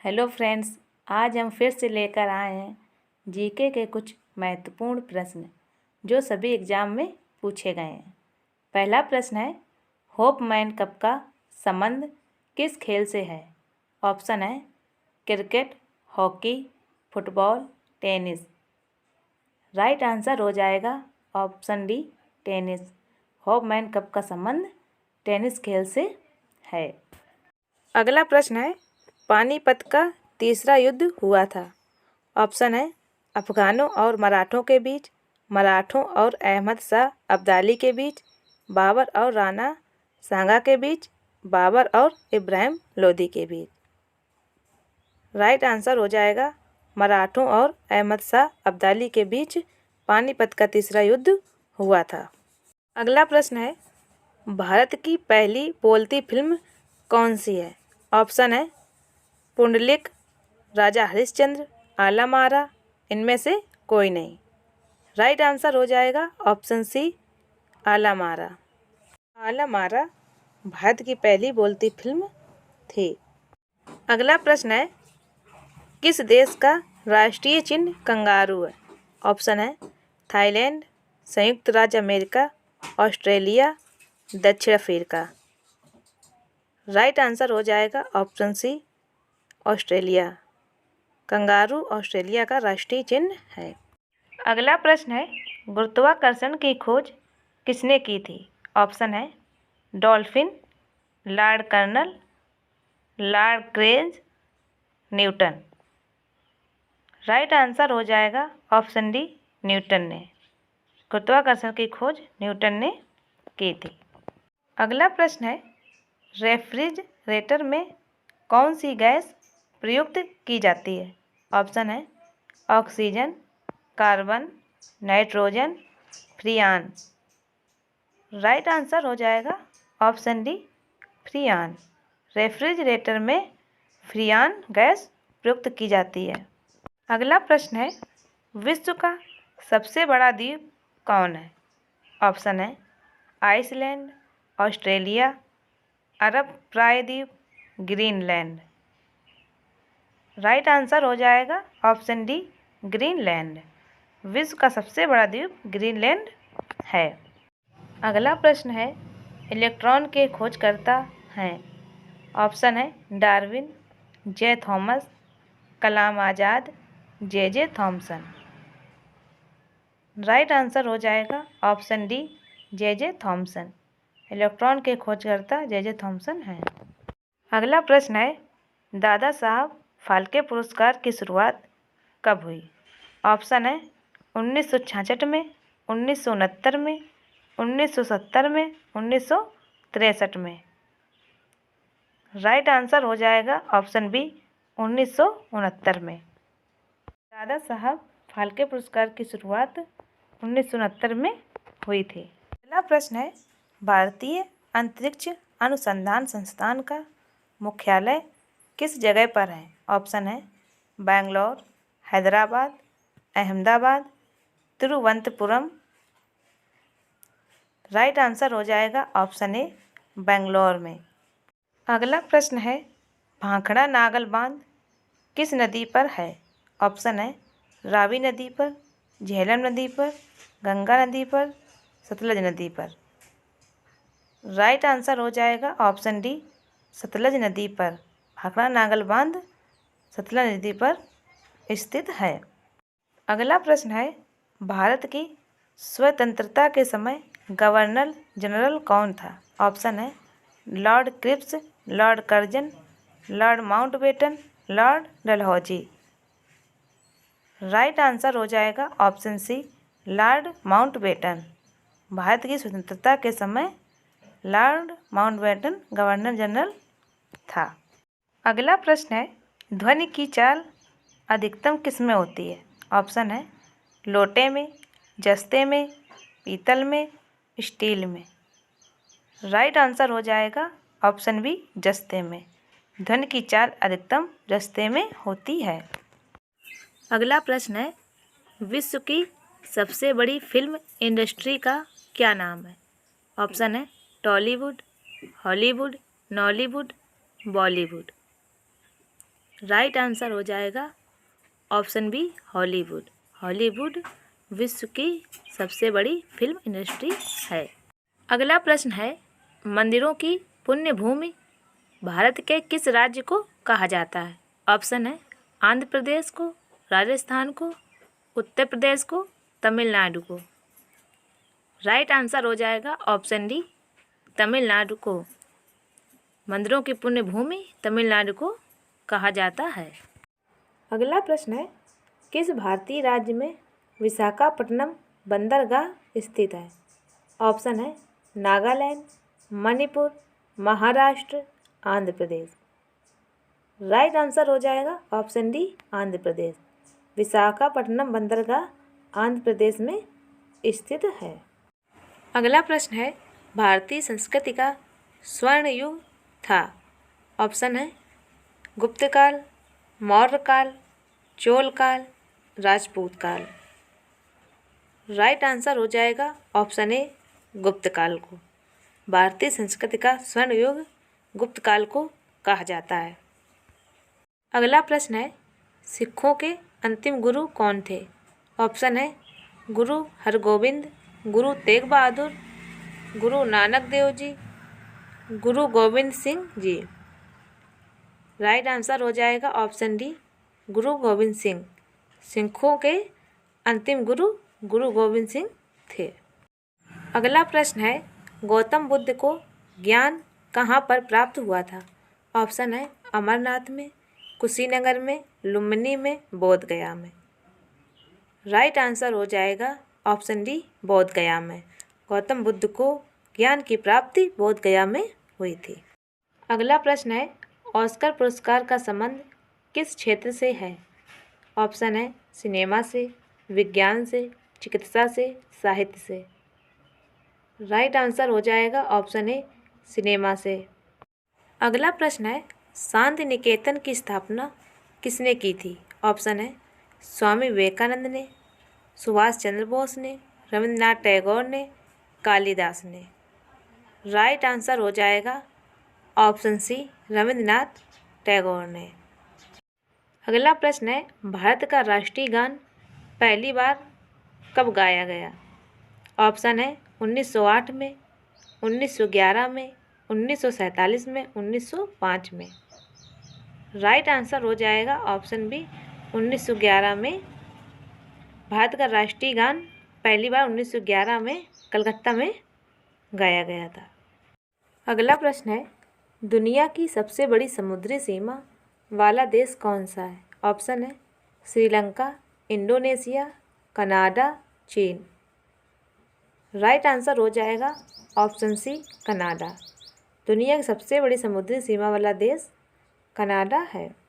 Hello friends, आज हम फिर से लेकर आए हैं जीके के कुछ महत्वपूर्ण प्रश्न जो सभी एग्जाम में पूछे गए हैं। पहला प्रश्न है, होपमैन कप का संबंध किस खेल से है? ऑप्शन है cricket, hockey, football, tennis. Right answer हो जाएगा option D, tennis. Hopman cup का संबंध टेनिस खेल से है। अगला प्रश्न है, पानीपत का तीसरा युद्ध हुआ था। ऑप्शन है अफगानों और मराठों के बीच, मराठों और अहमद शाह अब्दाली के बीच, बाबर और राणा सांगा के बीच, बाबर और इब्राहिम लोदी के बीच। राइट आंसर हो जाएगा मराठों और अहमद शाह अब्दाली के बीच पानीपत का तीसरा युद्ध हुआ था। अगला प्रश्न है, भारत की पहली बोलती फिल्म कौन सी है? ऑप्शन है पुंडलिक, राजा हरिश्चंद्र, आला मारा, इनमें से कोई नहीं। राइट आंसर हो जाएगा ऑप्शन सी, आला मारा। आला मारा भारत की पहली बोलती फिल्म थी। अगला प्रश्न है, किस देश का राष्ट्रीय चिन्ह कंगारू है? ऑप्शन है थाईलैंड, संयुक्त राज्य अमेरिका, ऑस्ट्रेलिया, दक्षिण अफ्रीका। राइट आंसर हो जाएगा option C, Australia. Kangaroo Australia का राष्ट्रीय चिन्ह है। अगला प्रश्न है, गुरुत्वाकर्षण की खोज किसने की थी? ऑप्शन है dolphin, Lord colonel, Lord Cripps, Newton. Right answer हो जाएगा ऑप्शन डी, न्यूटन ने। गुरुत्वाकर्षण की खोज न्यूटन ने की थी। अगला प्रश्न है, रेफ्रिजरेटर में कौन सी गैस प्रयुक्त की जाती है? ऑप्शन है oxygen, carbon, nitrogen, फ्रियान। Right answer हो जाएगा ऑप्शन डी, फ्रियान। रेफ्रिजरेटर में फ्रियान गैस प्रयुक्त की जाती है। अगला प्रश्न है, विश्व का सबसे बड़ा द्वीप कौन है? ऑप्शन है आइसलैंड, ऑस्ट्रेलिया, अरब प्रायद्वीप, ग्रीनलैंड। राइट आंसर हो जाएगा ऑप्शन डी, ग्रीनलैंड। विश्व का सबसे बड़ा द्वीप ग्रीनलैंड है। अगला प्रश्न है, इलेक्ट्रॉन के खोजकर्ता हैं? ऑप्शन है डार्विन, जे Thomas, Kalam Azad, J Thomson. Right answer हो जाएगा option D, J Thomson. Electron के खोजकर्ता जे थॉमसन हैं। अगला प्रश्न है, दादा साहब फाल्के पुरस्कार की शुरुआत कब हुई? ऑप्शन है 1966 में, 1969 में, 1970 में, 1963 में। राइट आंसर हो जाएगा ऑप्शन बी, 1969 में। दादा साहब फाल्के पुरस्कार की शुरुआत 1969 में हुई थी। अगला प्रश्न है, भारतीय अंतरिक्ष अनुसंधान संस्थान का मुख्यालय किस जगह पर है? ऑप्शन है बेंगलोर, हैदराबाद, अहमदाबाद, तिरुवनंतपुरम। राइट आंसर हो जाएगा ऑप्शन ए, बेंगलोर में। अगला प्रश्न है, भाखड़ा नागल बांध किस नदी पर है? ऑप्शन है रावी नदी पर, झेलम नदी पर, गंगा नदी पर, सतलज नदी पर। राइट आंसर हो जाएगा ऑप्शन डी, सतलज नदी पर। भाखड़ा नागल बांध सतलज नदी पर स्थित है। अगला प्रश्न है, भारत की स्वतंत्रता के समय गवर्नर जनरल कौन था? ऑप्शन है Lord Cripps, Lord Curzon, Lord Mountbatten, Lord Dalhousie. Right answer हो जाएगा option C, Lord Mountbatten. Bharat की स्वतंत्रता के समय लॉर्ड माउंटबेटन गवर्नर जनरल था। अगला प्रश्न है, ध्वनि की चाल अधिकतम किस में होती है? ऑप्शन है लोटे में, जस्ते में, पीतल में, स्टील में। राइट आंसर हो जाएगा ऑप्शन बी, जस्ते में। ध्वनि की चाल अधिकतम जस्ते में होती है। अगला प्रश्न है, विश्व की सबसे बड़ी फिल्म इंडस्ट्री का क्या नाम है? ऑप्शन है Tollywood, Hollywood, Nollywood, Bollywood. Right answer हो जाएगा ऑप्शन बी हॉलीवुड। हॉलीवुड विश्व की सबसे बड़ी फिल्म इंडस्ट्री है। अगला प्रश्न है, मंदिरों की पुण्य भूमि भारत के किस राज्य को कहा जाता है? ऑप्शन है आंध्र प्रदेश को, राजस्थान को, उत्तर प्रदेश को, तमिलनाडु को। राइट आंसर हो जाएगा ऑप्शन डी तमिलनाडु को। मंदिरों की पुण्य भूमि तमिलनाडु को कहा जाता है। अगला प्रश्न है, किस भारतीय राज्य में विशाखापट्टनम बंदरगाह स्थित है? ऑप्शन है नागालैंड, मणिपुर, महाराष्ट्र, आंध्र प्रदेश। राइट आंसर हो जाएगा ऑप्शन डी आंध्र प्रदेश। विशाखापट्टनम बंदरगाह आंध्र प्रदेश में स्थित है। अगला प्रश्न है, भारतीय संस्कृति का स्वर्ण युग था। ऑप्शन है गुप्त काल, मौर्य काल, चोल काल, राजपूत काल। राइट आंसर हो जाएगा ऑप्शन ए गुप्त काल को। भारतीय संस्कृति का स्वर्ण युग गुप्त काल को कहा जाता है। अगला प्रश्न है, सिखों के अंतिम गुरु कौन थे? ऑप्शन है गुरु हरगोविंद, गुरु तेग बहादुर, गुरु नानक देव जी, गुरु गोविंद सिंह जी। राइट आंसर हो जाएगा ऑप्शन डी गुरु गोविंद सिंह। सिखों के अंतिम गुरु गुरु गोविंद सिंह थे। अगला प्रश्न है, गौतम बुद्ध को ज्ञान कहाँ पर प्राप्त हुआ था? ऑप्शन है अमरनाथ में, कुशीनगर में, लुम्बिनी में, बोध गया में। राइट आंसर हो जाएगा ऑप्शन डी बोध गया में। गौतम बुद्ध को ज्ञान की प्राप्ति बोध गया में हुई थी। अगला प्रश्न है, ऑस्कर पुरस्कार का संबंध किस क्षेत्र से है? ऑप्शन है सिनेमा से, विज्ञान से, चिकित्सा से, साहित्य से। राइट आंसर हो जाएगा ऑप्शन ए सिनेमा से। अगला प्रश्न है, शांति निकेतन की स्थापना किसने की थी? ऑप्शन है स्वामी विवेकानंद ने, सुभाष चंद्र बोस ने, रविंद्रनाथ टैगोर ने, कालिदास ने। राइट आंसर हो जाएगा ऑप्शन सी रविंद्रनाथ टैगोर ने। अगला प्रश्न है, भारत का राष्ट्रीय गान पहली बार कब गाया गया? ऑप्शन है 1908 में, 1911 में, 1947 में, 1905 में। राइट आंसर हो जाएगा ऑप्शन बी 1911 में। भारत का राष्ट्रीय गान पहली बार 1911 में कलकत्ता में गाया गया था। अगला प्रश्न है, दुनिया की सबसे बड़ी समुद्री सीमा वाला देश कौन सा है? ऑप्शन है श्रीलंका, इंडोनेशिया, कनाडा, चीन। राइट आंसर हो जाएगा ऑप्शन सी कनाडा। दुनिया की सबसे बड़ी समुद्री सीमा वाला देश कनाडा है।